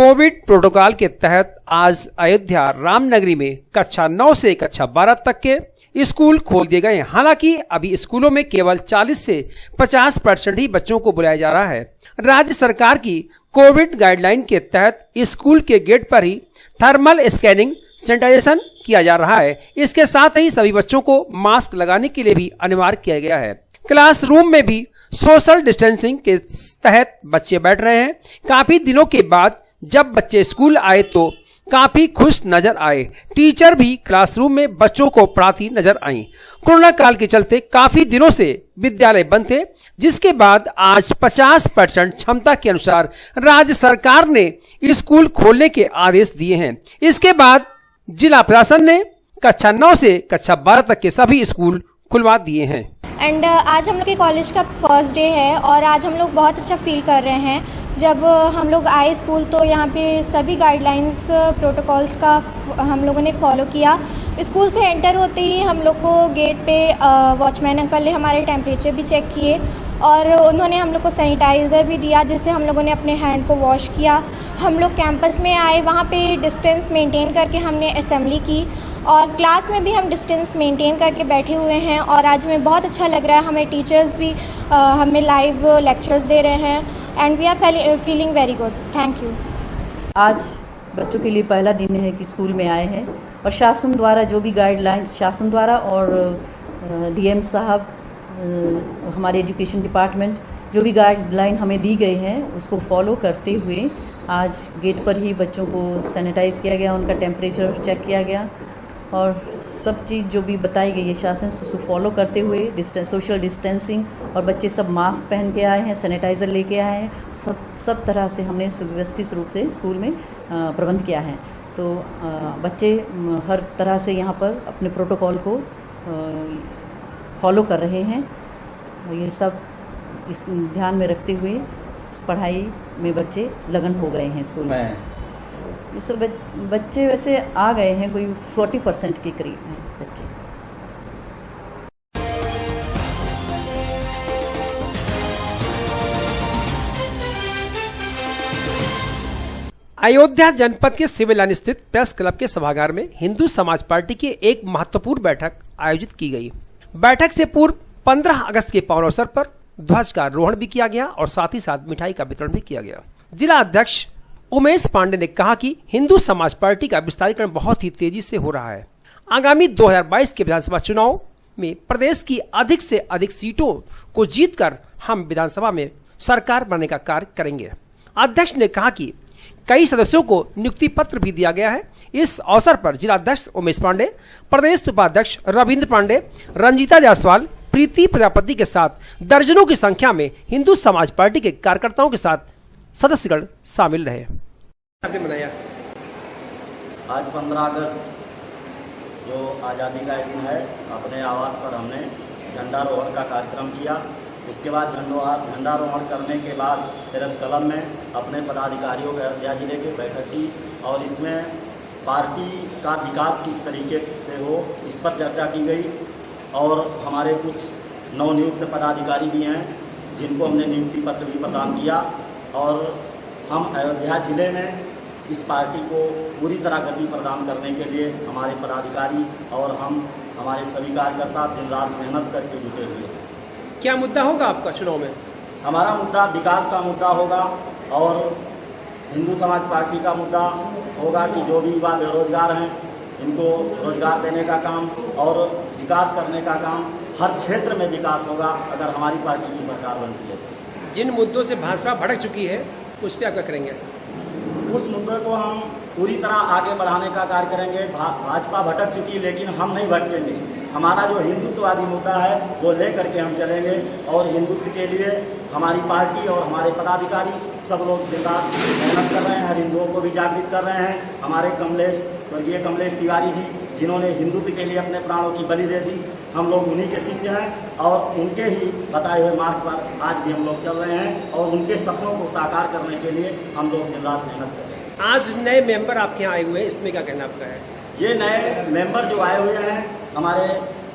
Covid protocol के तहत आज अयोध्या रामनगरी में कक्षा 9 से कक्षा 12 तक के स्कूल खोल दिए गए हैं। हालांकि अभी स्कूलों में केवल 40 से 50% ही बच्चों को बुलाया जा रहा है। राज्य सरकार की कोविड गाइडलाइन के तहत स्कूल के गेट पर ही थर्मल स्कैनिंग सैनिटाइजेशन किया जा रहा है। इसके साथ ही सभी बच्चों को मास्क लगाने के लिए भी अनिवार्य किया गया है। क्लासरूम में भी सोशल डिस्टेंसिंग के तहत बच्चे बैठ रहे हैं। काफी दिनों के बाद जब बच्चे स्कूल आए तो काफी खुश नजर आए। टीचर भी क्लासरूम में बच्चों को पढ़ाती नजर आई। कोरोना काल के चलते काफी दिनों से विद्यालय बंद थे, जिसके बाद आज 50% क्षमता के अनुसार राज्य सरकार ने स्कूल खोलने के आदेश दिए हैं। इसके बाद जिला प्रशासन ने कक्षा 9 से कक्षा 12 तक के सभी स्कूल खुलवा दिए हैं। एंड आज हम लोग के कॉलेज का फर्स्ट डे है और आज हम लोग बहुत अच्छा फील कर रहे हैं। जब हम लोग आए स्कूल तो यहाँ पे सभी गाइडलाइंस प्रोटोकॉल्स का हम लोगों ने फॉलो किया। स्कूल से एंटर होते ही हम लोग को गेट पे वॉचमैन अंकल ने हमारे टेम्परेचर भी चेक किए और उन्होंने हम लोग को सैनिटाइज़र भी दिया, जिससे हम लोगों ने अपने हैंड को वॉश किया। हम लोग कैंपस में आए, वहाँ पे डिस्टेंस मेंटेन करके हमने असेंबली की और क्लास में भी हम डिस्टेंस मेंटेन करके बैठे हुए हैं और आज हमें बहुत अच्छा लग रहा है। हमें टीचर्स भी हमें लाइव लेक्चर्स दे रहे हैं and we are feeling very good. Thank you. आज बच्चों के लिए पहला दिन है कि स्कूल में आए हैं और शासन द्वारा जो भी गाइडलाइंस शासन द्वारा और डीएम साहब, हमारे एजुकेशन डिपार्टमेंट जो भी गाइडलाइन हमें दी गई हैं उसको फॉलो करते हुए आज गेट पर ही बच्चों को सैनिटाइज किया गया, उनका टेम्परेचर चेक किया गया और सब चीज़ जो भी बताई गई है शासन से फॉलो करते हुए सोशल डिस्टेंसिंग और बच्चे सब मास्क पहन के आए हैं, सैनिटाइज़र लेके आए हैं। सब तरह से हमने सुव्यवस्थित रूप से स्कूल में प्रबंध किया है। तो बच्चे हर तरह से यहाँ पर अपने प्रोटोकॉल को फॉलो कर रहे हैं। ये सब इस ध्यान में रखते हुए इस पढ़ाई में बच्चे लगन हो गए हैं स्कूल में। ये सब बच्चे वैसे आ गए हैं, कोई 40% के करीब हैं बच्चे। अयोध्या जनपद के सिविल लाइन स्थित प्रेस क्लब के सभागार में हिंदू समाज पार्टी की एक महत्वपूर्ण बैठक आयोजित की गई। बैठक से पूर्व 15 अगस्त के पावन अवसर पर ध्वज का आरोहण भी किया गया और साथ ही साथ मिठाई का वितरण भी किया गया। जिला अध्यक्ष उमेश पांडे ने कहा कि हिंदू समाज पार्टी का विस्तारीकरण बहुत ही तेजी से हो रहा है। आगामी 2022 के विधानसभा चुनाव में प्रदेश की अधिक से अधिक सीटों को जीतकर हम विधानसभा में सरकार बनाने का कार्य करेंगे। अध्यक्ष ने कहा कि कई सदस्यों को नियुक्ति पत्र भी दिया गया है। इस अवसर पर जिला अध्यक्ष उमेश पांडे, प्रदेश उपाध्यक्ष रविंद्र पांडे, रंजीता जायसवाल, प्रीति प्रजापति के साथ दर्जनों की संख्या में हिंदू समाज पार्टी के कार्यकर्ताओं के साथ सदस्यगण शामिल रहे। आपने मनाया आज 15 अगस्त जो आज़ादी का दिन है, अपने आवास पर हमने झंडारोहण का कार्यक्रम किया। उसके बाद झंडारोहण करने के बाद प्रेस क्लब में अपने पदाधिकारियों के अयोध्या जिले की बैठक की और इसमें पार्टी का विकास किस तरीके से हो इस पर चर्चा की गई और हमारे कुछ नवनियुक्त पदाधिकारी भी हैं जिनको हमने नियुक्ति पत्र भी प्रदान किया और हम अयोध्या जिले में इस पार्टी को पूरी तरह गति प्रदान करने के लिए हमारे पदाधिकारी और हम हमारे सभी कार्यकर्ता दिन रात मेहनत करके जुटे हुए हैं। क्या मुद्दा होगा आपका चुनाव में? हमारा मुद्दा विकास का मुद्दा होगा और हिंदू समाज पार्टी का मुद्दा होगा कि जो भी युवा बेरोजगार हैं इनको रोजगार देने का काम और विकास करने का काम, हर क्षेत्र में विकास होगा अगर हमारी पार्टी की सरकार बनती है। जिन मुद्दों से भाजपा भटक चुकी है उस पर आप क्या करेंगे? उस मुद्दे को हम पूरी तरह आगे बढ़ाने का कार्य करेंगे। भाजपा भटक चुकी लेकिन हम नहीं भटकेंगे। हमारा जो हिंदुत्ववादी मुद्दा है वो ले करके हम चलेंगे और हिंदुत्व के लिए हमारी पार्टी और हमारे पदाधिकारी सब लोग दिन रात मेहनत कर रहे हैं, हर हिंदुओं को भी जागृत कर रहे हैं। हमारे स्वर्गीय कमलेश तिवारी जी जिन्होंने हिंदुत्व के लिए अपने प्राणों की बलि दे दी, हम लोग उन्हीं के शिष्य हैं और उनके ही बताए हुए मार्ग पर आज भी हम लोग चल रहे हैं और उनके सपनों को साकार करने के लिए हम लोग दिन रात मेहनत कर रहे हैं। आज नए मेंबर आपके यहाँ आए हुए हैं, इसमें क्या कहना आपका है? ये नए मेंबर जो आए हुए हैं हमारे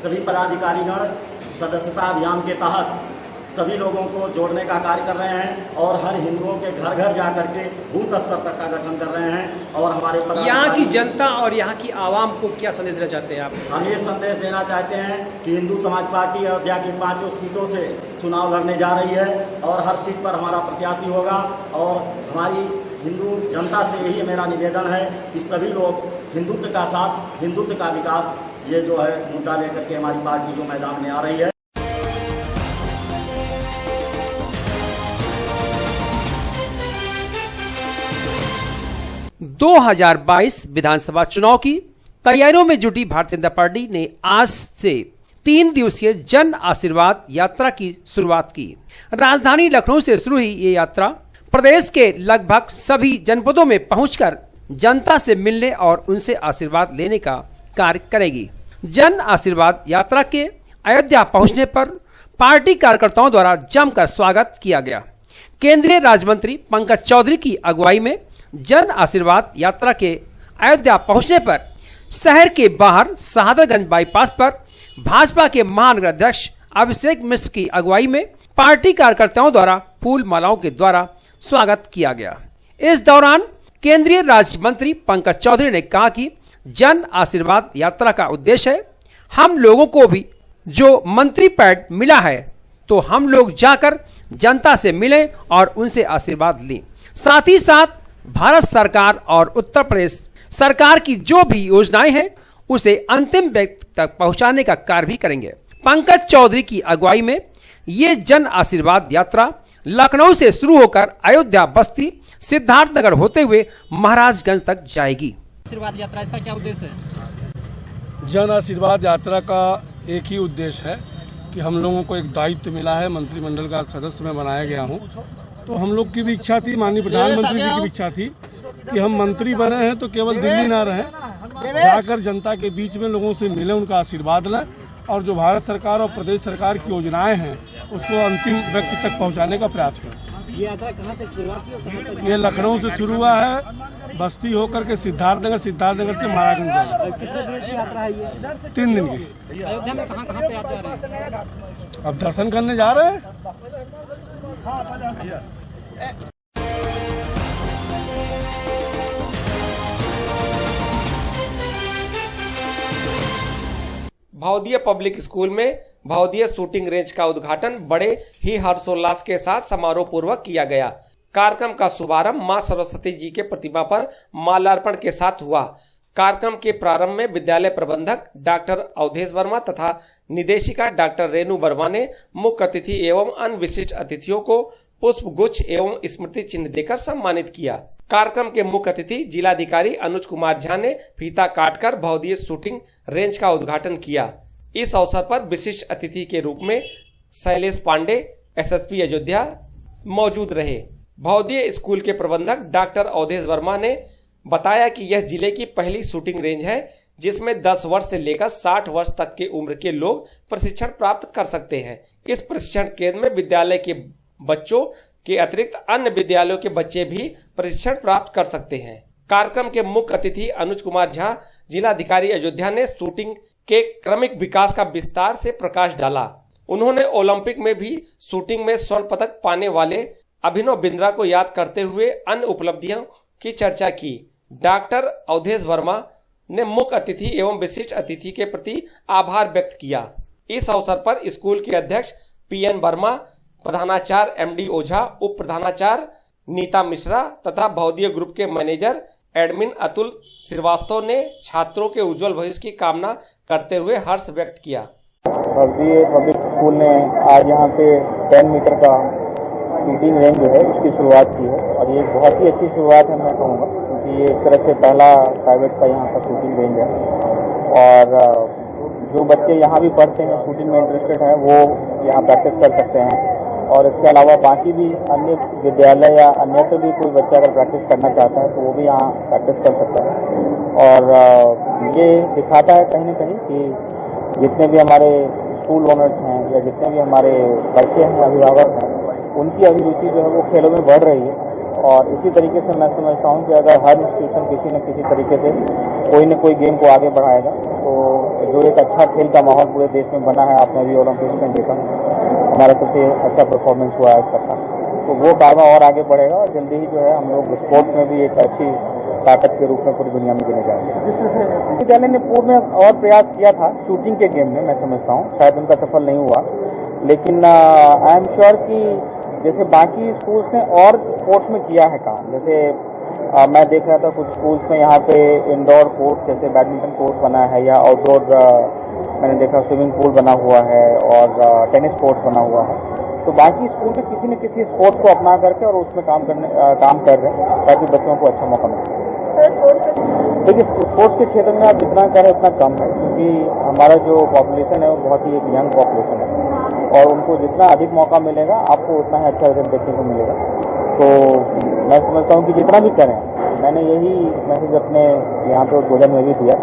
सभी पदाधिकारीगण सदस्यता अभियान के तहत सभी लोगों को जोड़ने का कार्य कर रहे हैं और हर हिंदुओं के घर घर जा करके बूथ स्तर तक का गठन कर रहे हैं। और हमारे यहाँ की जनता और यहाँ की आवाम को क्या संदेश देना चाहते हैं आप? हम ये संदेश देना चाहते हैं कि हिंदू समाज पार्टी अयोध्या की 5 सीटों से चुनाव लड़ने जा रही है और हर सीट पर हमारा प्रत्याशी होगा। और हमारी हिंदू जनता से यही मेरा निवेदन है कि सभी लोग हिंदुत्व का साथ, हिंदुत्व का विकास, ये जो है मुद्दा लेकर के हमारी पार्टी जो मैदान में आ रही है। 2022 विधानसभा चुनाव की तैयारियों में जुटी भारतीय जनता पार्टी ने आज से 3 दिवसीय जन आशीर्वाद यात्रा की शुरुआत की। राजधानी लखनऊ से शुरू हुई ये यात्रा प्रदेश के लगभग सभी जनपदों में पहुंचकर जनता से मिलने और उनसे आशीर्वाद लेने का कार्य करेगी। जन आशीर्वाद यात्रा के अयोध्या पहुंचने पर पार्टी कार्यकर्ताओं द्वारा जमकर स्वागत किया गया। केंद्रीय राज्य मंत्री पंकज चौधरी की अगुवाई में जन आशीर्वाद यात्रा के अयोध्या पहुंचने पर शहर के बाहर शहादतगंज बाईपास पर भाजपा के महानगर अध्यक्ष अभिषेक मिश्र की अगुवाई में पार्टी कार्यकर्ताओं द्वारा फूल मालाओं के द्वारा स्वागत किया गया। इस दौरान केंद्रीय राज्य मंत्री पंकज चौधरी ने कहा कि जन आशीर्वाद यात्रा का उद्देश्य है हम लोगों को भी जो मंत्री पैड मिला है तो हम लोग जाकर जनता से मिलें और उनसे आशीर्वाद लें। साथ ही साथ भारत सरकार और उत्तर प्रदेश सरकार की जो भी योजनाएं हैं उसे अंतिम व्यक्ति तक पहुंचाने का कार्य भी करेंगे। पंकज चौधरी की अगुवाई में ये जन आशीर्वाद यात्रा लखनऊ से शुरू होकर अयोध्या, बस्ती, सिद्धार्थनगर होते हुए महाराजगंज तक जाएगी। आशीर्वाद यात्रा, इसका क्या उद्देश्य है? जन आशीर्वाद यात्रा का एक ही उद्देश्य है कि हम लोगों को एक दायित्व मिला है, मंत्रिमंडल का सदस्य मैं बनाया गया हूं, तो हम लोग की भी इच्छा थी, माननीय प्रधानमंत्री जी की भी इच्छा थी कि हम मंत्री बने हैं तो केवल दिल्ली ना रहें, जाकर जनता के बीच में लोगों से मिलें, उनका आशीर्वाद लें और जो भारत सरकार और प्रदेश सरकार की योजनाएं हैं उसको अंतिम व्यक्ति तक पहुंचाने का प्रयास करें। ये यात्रा कहाँ से शुरुआत हुई? ये लखनऊ से शुरू हुआ है, बस्ती होकर के सिद्धार्थनगर, सिद्धार्थनगर से महाराजगंज जाएगा। कितने दिन की यात्रा है ये? 3 दिन की। अयोध्या में कहाँ कहाँ पे यात्रा है? अब दर्शन करने जा रहे हैं। भावदीय पब्लिक स्कूल में भावदीय शूटिंग रेंज का उद्घाटन बड़े ही हर्षोल्लास के साथ समारोह पूर्वक किया गया। कार्यक्रम का शुभारंभ मां सरस्वती जी के प्रतिमा पर माल्यार्पण के साथ हुआ। कार्यक्रम के प्रारंभ में विद्यालय प्रबंधक डॉक्टर अवधेश वर्मा तथा निदेशिका डॉक्टर रेणु वर्मा ने मुख्य अतिथि एवं अन्य विशिष्ट अतिथियों को पुष्प गुच्छ एवं स्मृति चिन्ह देकर सम्मानित किया। कार्यक्रम के मुख्य अतिथि जिलाधिकारी अनुज कुमार झा ने फीता काटकर भावदीय शूटिंग रेंज का उद्घाटन किया। इस अवसर पर विशिष्ट अतिथि के रूप में शैलेश पांडे, एसएसपी अयोध्या मौजूद रहे। भावदीय स्कूल के प्रबंधक डॉक्टर अवधेश वर्मा ने बताया कि यह जिले की पहली शूटिंग रेंज है जिसमें 10 वर्ष से लेकर 60 वर्ष तक की उम्र के लोग प्रशिक्षण प्राप्त कर सकते हैं। इस प्रशिक्षण केंद्र में विद्यालय के बच्चों के अतिरिक्त अन्य विद्यालयों के बच्चे भी प्रशिक्षण प्राप्त कर सकते हैं। कार्यक्रम के मुख्य अतिथि अनुज कुमार झा, जिलाधिकारी अयोध्या ने शूटिंग के क्रमिक विकास का विस्तार से प्रकाश डाला। उन्होंने ओलंपिक में भी शूटिंग में स्वर्ण पदक पाने वाले अभिनव बिंद्रा को याद करते हुए अन्य उपलब्धियों की चर्चा की। डॉक्टर अवधेश वर्मा ने मुख्य अतिथि एवं विशिष्ट अतिथि के प्रति आभार व्यक्त किया। इस अवसर पर स्कूल के अध्यक्ष पीएन वर्मा, प्रधानाचार्य एमडी ओझा, उप प्रधानाचार्य नीता मिश्रा तथा भावदीय ग्रुप के मैनेजर एडमिन अतुल श्रीवास्तव ने छात्रों के उज्जवल भविष्य की कामना करते हुए हर्ष व्यक्त किया। भावदीय पब्लिक स्कूल ने आज यहाँ पे 10 मीटर का शूटिंग रेंज जो है इसकी शुरुआत की है और ये बहुत ही अच्छी शुरुआत है मैं कहूँगा, क्योंकि ये एक तरह से पहला प्राइवेट का यहाँ का शूटिंग रेंज है और जो बच्चे यहाँ भी पढ़ते हैं, शूटिंग में इंटरेस्टेड हैं, वो यहाँ प्रैक्टिस कर सकते हैं और इसके अलावा बाकी भी अन्य विद्यालय या अन्यत्र भी कोई बच्चा अगर प्रैक्टिस करना चाहता है तो वो भी यहाँ प्रैक्टिस कर सकता है। और ये दिखाता है कहीं न कहीं कि जितने भी हमारे स्कूल ओनर्स हैं या जितने भी हमारे बच्चे हैं, अभिभावक हैं, उनकी अभिरुचि जो है वो खेलों में बढ़ रही है। और इसी तरीके से मैं समझता हूँ कि अगर हर इंस्टीट्यूशन किसी न किसी तरीके से कोई न कोई गेम को आगे बढ़ाएगा तो जो एक अच्छा खेल का माहौल पूरे देश में बना है, आपने भी ओलंपिक्स में देखा हमारा सबसे अच्छा परफॉर्मेंस हुआ है आज तक का। तो वो कारवा और आगे बढ़ेगा और जल्दी ही जो है हम लोग स्पोर्ट्स में भी एक अच्छी ताकत के रूप में पूरी दुनिया में गिने जाएंगे। विद्यालय ने पूर्व में और प्रयास किया था शूटिंग के गेम में, मैं समझता हूँ शायद उनका सफल नहीं हुआ, लेकिन आई एम श्योर कि जैसे बाकी स्कूल्स ने और स्पोर्ट्स में किया है काम, जैसे मैं देख रहा था कुछ स्कूल्स में यहाँ पे इंडोर कोर्ट जैसे बैडमिंटन कोर्ट बना है या आउटडोर मैंने देखा स्विमिंग पूल बना हुआ है और टेनिस कोर्ट्स बना हुआ है। तो बाकी स्कूल में किसी न किसी स्पोर्ट्स को अपना करके और उसमें काम कर रहे हैं ताकि बच्चों को अच्छा मौका मिले। देखिए स्पोर्ट्स के क्षेत्र में आप जितना करें उतना कम है, क्योंकि हमारा जो पॉपुलेशन है वो बहुत ही एक यंग पॉपुलेशन है और उनको जितना अधिक मौका मिलेगा आपको उतना ही अच्छा रिजल्ट देखने को मिलेगा। तो मैं समझता हूँ कि जितना भी करें, मैंने यही मैसेज अपने यहाँ पे उद्बोधन में भी दिया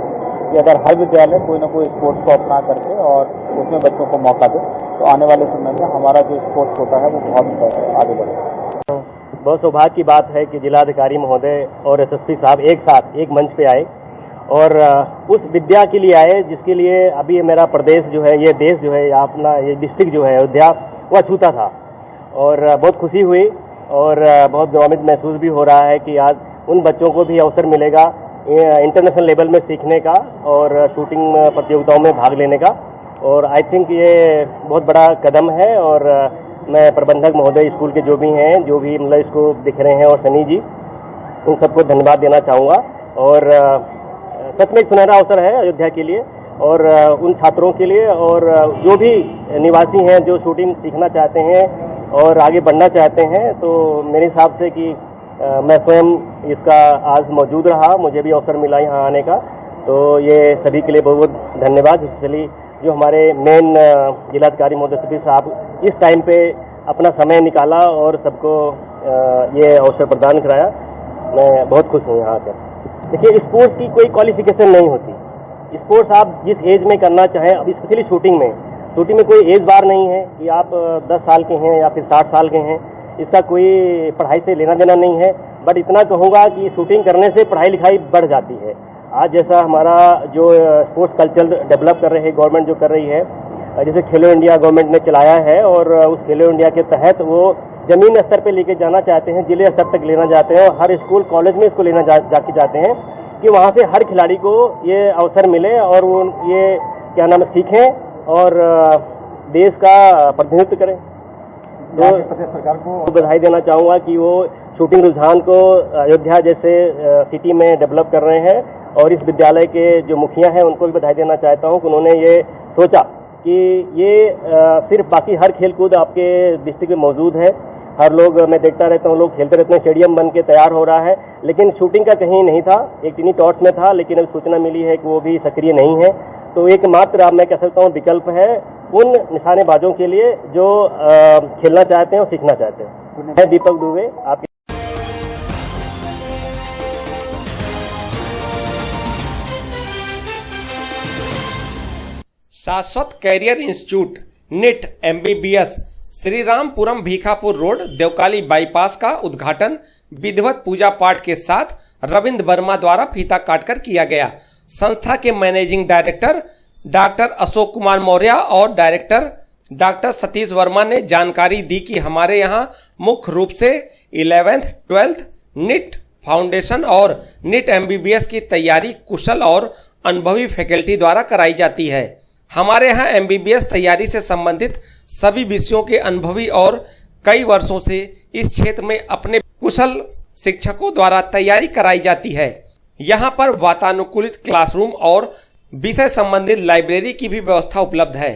कि अगर हर विद्यालय कोई ना कोई स्पोर्ट्स को अपना करके और उसमें बच्चों को मौका दे तो आने वाले समय में हमारा जो स्पोर्ट्स कोटा है वो बहुत आगे बढ़ेगा। बहुत सौभाग्य की बात है कि जिलाधिकारी महोदय और एसएसपी साहब एक साथ एक मंच पे आए और उस विद्या के लिए आए जिसके लिए अभी मेरा प्रदेश जो है, ये देश जो है, अपना ये डिस्ट्रिक्ट जो है अयोध्या वो अछूता था और बहुत खुशी हुई और बहुत गौरवान्वित महसूस भी हो रहा है कि आज उन बच्चों को भी अवसर मिलेगा इंटरनेशनल लेवल में सीखने का और शूटिंग प्रतियोगिताओं में भाग लेने का। और आई थिंक ये बहुत बड़ा कदम है और मैं प्रबंधक महोदय स्कूल के जो भी हैं, जो भी मतलब इसको दिख रहे हैं और सनी जी, उन सबको धन्यवाद देना चाहूँगा। और सच में एक सुनहरा अवसर है अयोध्या के लिए और उन छात्रों के लिए और जो भी निवासी हैं जो शूटिंग सीखना चाहते हैं और आगे बढ़ना चाहते हैं। तो मेरे हिसाब से कि मैं स्वयं इसका आज मौजूद रहा, मुझे भी अवसर मिला यहाँ आने का, तो ये सभी के लिए बहुत बहुत धन्यवाद। स्पेशली जो हमारे मेन जिलाधिकारी महोदय साहब इस टाइम पे अपना समय निकाला और सबको ये अवसर प्रदान कराया, मैं बहुत खुश हूँ यहाँ आकर। देखिए स्पोर्ट्स की कोई क्वालिफिकेशन नहीं होती, स्पोर्ट्स आप जिस एज में करना चाहें, अब स्पेशली शूटिंग में कोई एज बार नहीं है कि आप 10 साल के हैं या फिर 60 साल के हैं, इसका कोई पढ़ाई से लेना देना नहीं है। बट इतना कहूँगा कि शूटिंग करने से पढ़ाई लिखाई बढ़ जाती है। आज जैसा हमारा जो स्पोर्ट्स कल्चर डेवलप कर रहे हैं गवर्नमेंट जो कर रही है, जैसे खेलो इंडिया गवर्नमेंट ने चलाया है और उस खेलो इंडिया के तहत वो जमीन स्तर पे लेके जाना चाहते हैं, जिले स्तर तक लेना चाहते हैं और हर स्कूल कॉलेज में इसको लेना जाके चाहते हैं कि वहाँ से हर खिलाड़ी को ये अवसर मिले और वो ये क्या नाम सीखें और देश का प्रतिनिधित्व करें। तो सरकार को बधाई देना चाहूँगा कि वो शूटिंग रुझान को अयोध्या जैसे सिटी में डेवलप कर रहे हैं और इस विद्यालय के जो मुखिया हैं उनको भी बधाई देना चाहता हूँ कि उन्होंने ये सोचा कि ये सिर्फ बाकी हर खेल कूद आपके डिस्ट्रिक्ट में मौजूद है, हर लोग मैं देखता रहता हूँ लोग खेलते रहते हैं, स्टेडियम बन के तैयार हो रहा है, लेकिन शूटिंग का कहीं नहीं था। एक टिनी टॉट्स में था लेकिन अभी सूचना मिली है कि वो भी सक्रिय नहीं है। तो एकमात्र अब मैं कह सकता हूँ विकल्प है उन निशानेबाजों के लिए जो खेलना चाहते हैं और सीखना चाहते हैं। मैं दीपक दुबे आप Shashwat career institute NEET MBBS Shrirampuram Bhikhapur road Devkali bypass का उद्घाटन विधिवत पूजा पाठ के साथ रविंद्र वर्मा द्वारा फीता काटकर किया गया। संस्था के managing director doctor Ashok Kumar Maurya और डायरेक्टर डॉक्टर सतीश वर्मा ने जानकारी दी कि हमारे यहाँ मुख्य रूप से 11th 12th निट फाउंडेशन और निट MBBS की तैयारी कुशल और अनुभवी फैकल्टी द्वारा कराई जाती है। हमारे यहाँ MBBS तैयारी से संबंधित सभी विषयों के अनुभवी और कई वर्षों से इस क्षेत्र में अपने कुशल शिक्षकों द्वारा तैयारी कराई जाती है। यहाँ पर वातानुकूलित क्लासरूम और विषय संबंधित लाइब्रेरी की भी व्यवस्था उपलब्ध है।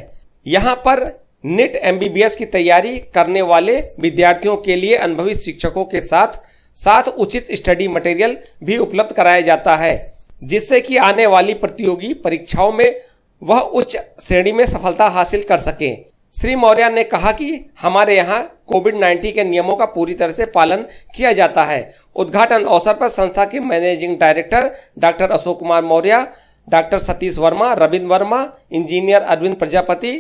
यहाँ पर निट MBBS की तैयारी करने वाले विद्यार्थियों के लिए अनुभवी शिक्षकों के साथ उचित स्टडी मटेरियल भी उपलब्ध कराया जाता है, जिससे कि आने वाली प्रतियोगी परीक्षाओं में वह उच्च श्रेणी में सफलता हासिल कर सके। श्री मौर्य ने कहा कि हमारे यहाँ कोविड-19 के नियमों का पूरी तरह से पालन किया जाता है। उद्घाटन अवसर पर संस्था के managing director doctor Ashok Kumar Maurya, doctor Satish Verma, Ravindra Verma, engineer Arvind Prajapati,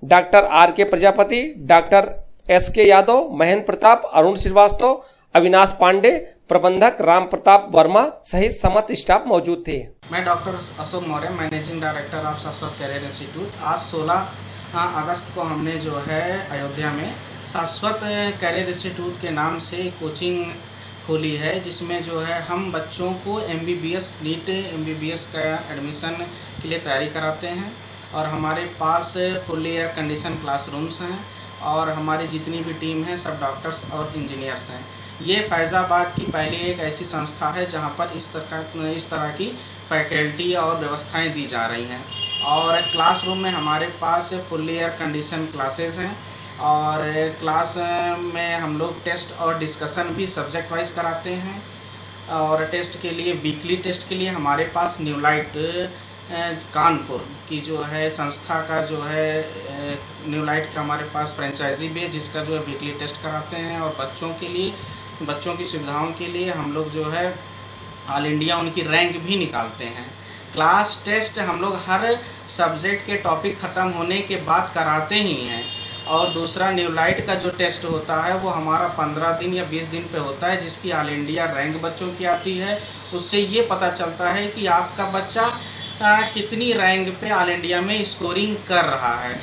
doctor RK Prajapati, doctor SK Yadav, Mahendra Pratap, Arun Srivastava, Avinash Pandey, प्रबंधक राम प्रताप वर्मा सहित समस्त स्टाफ मौजूद थे। मैं doctor Ashok Maurya, managing director of शाश्वत कैरियर इंस्टीट्यूट। आज 16 अगस्त को हमने जो है अयोध्या में शाश्वत करियर इंस्टीट्यूट के नाम से कोचिंग खोली है, जिसमें जो है हम बच्चों को MBBS नीट MBBS का एडमिशन के लिए तैयारी कराते हैं। और हमारे पास फुल्ली एयर कंडीशन क्लासरूम्स हैं और हमारी जितनी भी टीम है सब डॉक्टर्स और इंजीनियर्स हैं। ये फैज़ाबाद की पहली एक ऐसी संस्था है जहाँ पर इस तरह की फैकल्टी और व्यवस्थाएं दी जा रही हैं। और क्लासरूम में हमारे पास फुल्ली एयर कंडीशन क्लासेस हैं और क्लास में हम लोग टेस्ट और डिस्कशन भी सब्जेक्ट वाइज कराते हैं। और टेस्ट के लिए वीकली टेस्ट के लिए हमारे पास न्यूलाइट कानपुर की जो है संस्था का जो है न्यूलाइट का हमारे पास फ्रेंचाइजी भी है, जिसका जो है वीकली टेस्ट कराते हैं। और बच्चों की सुविधाओं के लिए हम लोग जो है ऑल इंडिया उनकी रैंक भी निकालते हैं। क्लास टेस्ट हम लोग हर सब्जेक्ट के टॉपिक ख़त्म होने के बाद कराते ही हैं। और दूसरा न्यूलाइट का जो टेस्ट होता है वो हमारा 15 दिन या 20 दिन पे होता है, जिसकी ऑल इंडिया रैंक बच्चों की आती है। उससे ये पता चलता है कि आपका बच्चा कितनी रैंक पे ऑल इंडिया में स्कोरिंग कर रहा है,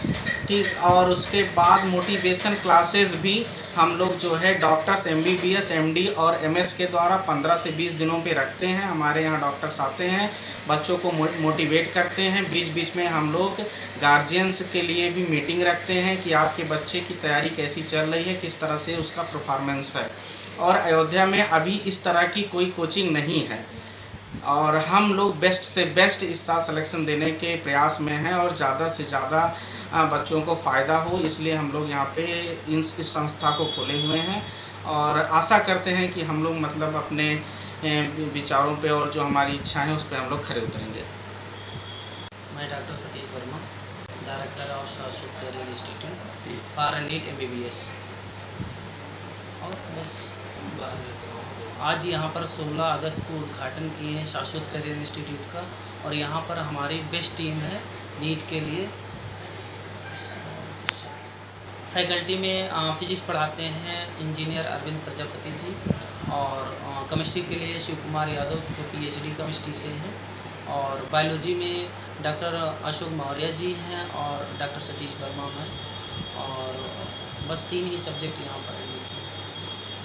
ठीक। और उसके बाद मोटिवेशन क्लासेस भी हम लोग जो है डॉक्टर्स MBBS MD और MS के द्वारा 15 से 20 दिनों पे रखते हैं। हमारे यहाँ डॉक्टर्स आते हैं, बच्चों को मोटिवेट करते हैं। बीच बीच में हम लोग गार्जियंस के लिए भी मीटिंग रखते हैं कि आपके बच्चे की तैयारी कैसी चल रही है, किस तरह से उसका परफॉर्मेंस है। और अयोध्या में अभी इस तरह की कोई कोचिंग नहीं है और हम लोग बेस्ट से बेस्ट इस साल सिलेक्शन देने के प्रयास में हैं और ज़्यादा से ज़्यादा बच्चों को फ़ायदा हो, इसलिए हम लोग यहाँ पे इस संस्था को खोले हुए हैं। और आशा करते हैं कि हम लोग मतलब अपने विचारों पे और जो हमारी इच्छाएं हैं उस पर हम लोग खरे उतरेंगे। मैं doctor Satish Verma, director of Shashwat career institute for NEET MBBS। और बस आज यहाँ पर 16 अगस्त को उद्घाटन किए हैं शाश्वत करियर इंस्टीट्यूट का। और यहाँ पर हमारी बेस्ट टीम है नीट के लिए। फैकल्टी में फिजिक्स पढ़ाते हैं इंजीनियर अरविंद प्रजापति जी, और केमिस्ट्री के लिए शिव कुमार यादव जो PhD केमिस्ट्री से हैं, और बायोलॉजी में डॉक्टर अशोक मौर्य जी हैं और डॉक्टर सतीश वर्मा हैं। और बस 3 ही सब्जेक्ट यहाँ पर हैं।